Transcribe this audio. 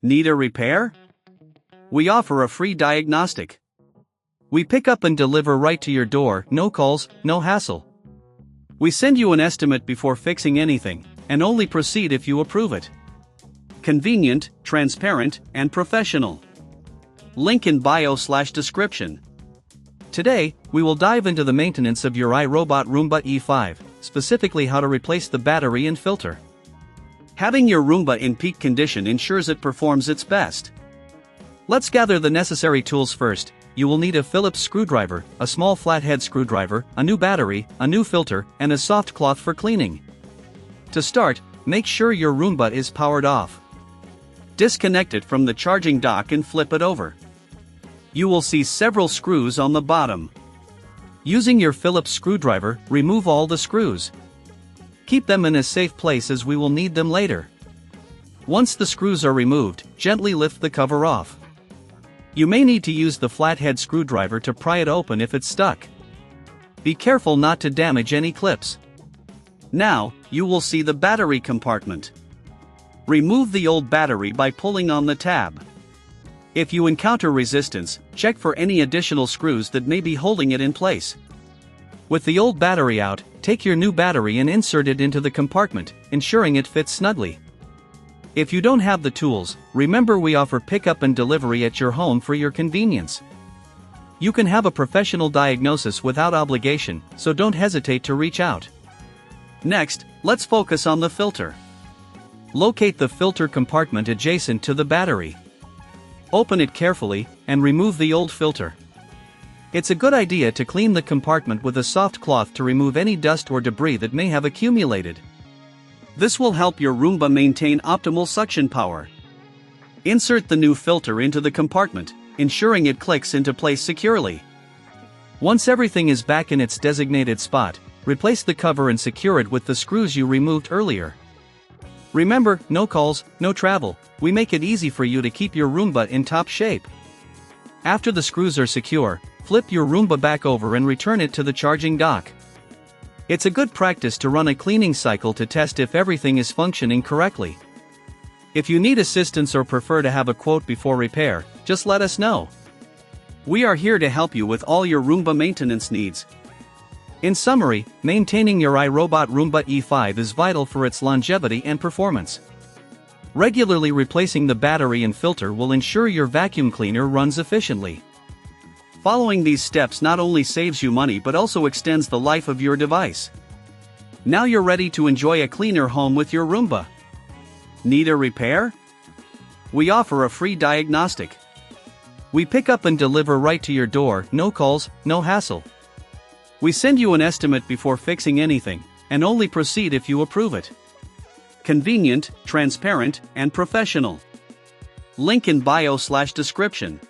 Need a repair? We offer a free diagnostic. We pick up and deliver right to your door, no calls, no hassle. We send you an estimate before fixing anything, and only proceed if you approve it. Convenient, transparent, and professional. Link in bio/description. Today, we will dive into the maintenance of your iRobot Roomba E5, specifically how to replace the battery and filter. Having your Roomba in peak condition ensures it performs its best. Let's gather the necessary tools first. You will need a Phillips screwdriver, a small flathead screwdriver, a new battery, a new filter, and a soft cloth for cleaning. To start, make sure your Roomba is powered off. Disconnect it from the charging dock and flip it over. You will see several screws on the bottom. Using your Phillips screwdriver, remove all the screws. Keep them in a safe place as we will need them later. Once the screws are removed, gently lift the cover off. You may need to use the flathead screwdriver to pry it open if it's stuck. Be careful not to damage any clips. Now, you will see the battery compartment. Remove the old battery by pulling on the tab. If you encounter resistance, check for any additional screws that may be holding it in place. With the old battery out, take your new battery and insert it into the compartment, ensuring it fits snugly. If you don't have the tools, remember we offer pickup and delivery at your home for your convenience. You can have a professional diagnosis without obligation, so don't hesitate to reach out. Next, let's focus on the filter. Locate the filter compartment adjacent to the battery. Open it carefully, and remove the old filter. It's a good idea to clean the compartment with a soft cloth to remove any dust or debris that may have accumulated. This will help your Roomba maintain optimal suction power. Insert the new filter into the compartment, ensuring it clicks into place securely. Once everything is back in its designated spot, replace the cover and secure it with the screws you removed earlier. Remember, no calls, no travel. We make it easy for you to keep your Roomba in top shape. After the screws are secure, flip your Roomba back over and return it to the charging dock. It's a good practice to run a cleaning cycle to test if everything is functioning correctly. If you need assistance or prefer to have a quote before repair, just let us know. We are here to help you with all your Roomba maintenance needs. In summary, maintaining your iRobot Roomba E5 is vital for its longevity and performance. Regularly replacing the battery and filter will ensure your vacuum cleaner runs efficiently. Following these steps not only saves you money but also extends the life of your device. Now you're ready to enjoy a cleaner home with your Roomba. Need a repair? We offer a free diagnostic. We pick up and deliver right to your door, no calls, no hassle. We send you an estimate before fixing anything, and only proceed if you approve it. Convenient, transparent, and professional. Link in bio/description.